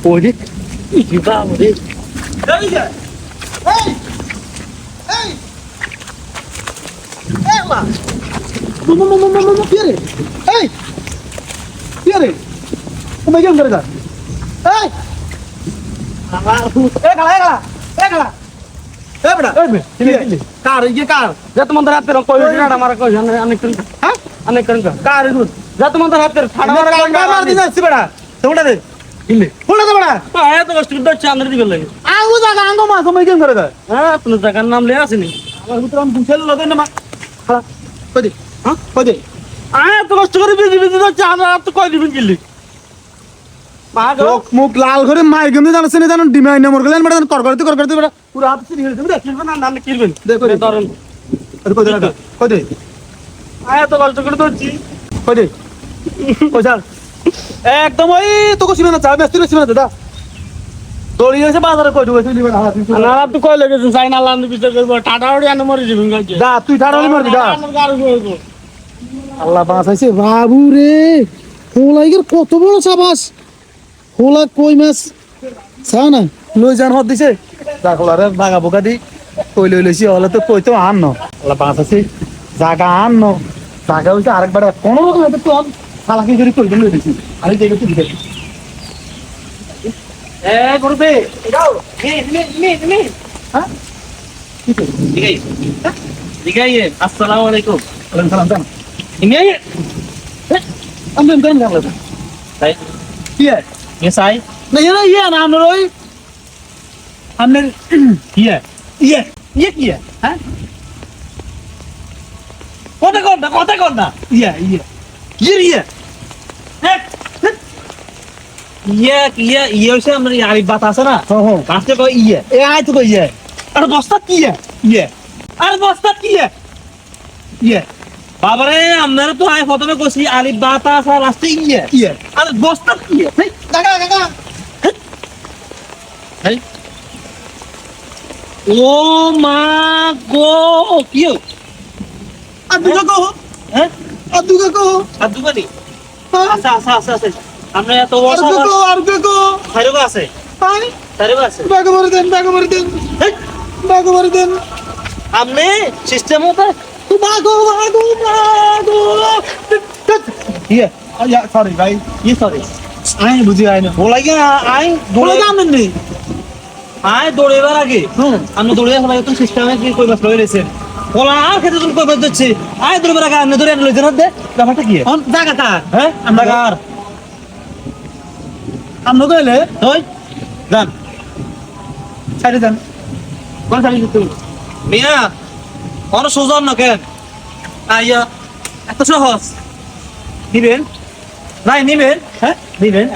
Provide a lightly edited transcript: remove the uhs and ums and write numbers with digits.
ওরে কি বাবা রে এই যে এই এই এই মা মম কি রে এই কি রে তুমি কেন করে যা এই আমার এ গালা এ বড়া এই কার ये कार যা তোমার হাতে কই না আমার কই অনেক করেন হ্যাঁ অনেক করেন कार इधर যা তোমার হাতে ঠাড়া আমার কার মার দিনা সি বড়া তোমরা দে কিলে ফুলা দে বড়া এত কষ্ট করে চাঁদের দিকে লাগে আঙ্গু জায়গা আঙ্গু মা তুমি কেন করে যা হ্যাঁ আপনার জায়গার নাম লিয়ে আসেনি আমার ভিতরে আমি বুঝাইলো লগে না মা খালা কই দে হ্যাঁ কই দে এত কষ্ট করে বিজি তো চাঁদের হাতে কই দিবেন কিলে মা গো চোখ মুখ লাল করে মাই গন্ধ জানছ না জানো ডিমাই না মর গেলেন বড় কর করতে বড় পুরো হাত সিরি হয়ে যাবে কিলবেন না নাম কিলবেন দেখো ধরেন আরে কই দে কই দে এত কষ্ট করে ধরছি কই দে কই যা একদম ওই তোকে সীমানা চা ব্যস্ত রে সীমানা দাদা দড়ি এসে বাজারে কই ঢুকে তুই বড় হাত না তুই কই লেগেছিস চাইনা লান্দ বিচার করব টাটা ওড়ি আনে মরে যাবেন গাজে দা তুই ঠাড়ালি মারবি দা আল্লাহ বাঁচাইছে বাবু রে হোলাইগের কত বড় সাবাস হোলা কই মাছ চা না লই যান হত দিছে যা হোলারে বাগা বোকা দি কই লই লইছি হলে তো কই তো আন ন আল্লাহ বাঁচাইছে জাগা আন ন জাগা হইছে আরেকবার কোন রকম এত তো সালাকি করে কই লই দিছি আরে দেখে তুই দেখ এ করবে যাও নে হ্যাঁ ঠিক আছে দিগাইয়ে আসসালামু আলাইকুম সালাম সালাম জান ইমিয়ে আমি কেন গেল তাই কি ये साई না ये না আমরা ওই हमने ये ये কি হ্যাঁ কথা কর না ये ये হইছে আমরা আরি বাত আছে না হ্যাঁ হ্যাঁ কাছে কই ইয়ে এ আই তো কই আরে বস্তা কি ये আরে বস্তা কি ये বাবারে আমরা তো আই প্রথমে কইছি আরি বাত আছে লাস্টে ইয়ে ये আরে বস্তা কি এই কাকা এই ও মা গো কি আদুকা কো হ্যাঁ আদুকা কো আর দুবানি আছে আমরা এত বড় আদুকা কো খাইরো আছে আই খাইরো আছে বাগো মরে দেন আমনে সিস্টেম হতে বাগো ये या सॉरी भाई ये सॉरी आई बुझी आई ना बोला क्या आई बोला जामेन नहीं আয় দৌড়েবার আগে আমরা দৌড়ে সবাই তো সিস্টেমে কি কই বাস লই রেছেন বলা আর খেতে তুমি কই বাস দিচ্ছি আয় দৌড়েবার আগে আপনি দৌড়ে লই জানাত দে ব্যাপারটা কি অন জায়গা তা হ্যাঁ আমরা কার আমরা কইলে ওই যান ছাড়ি যান কোন সারি তুই মিয়া অন সুজন না কেন আইয়া এত সহজ দিবেন নাই নিবেন হ্যাঁ দিবেন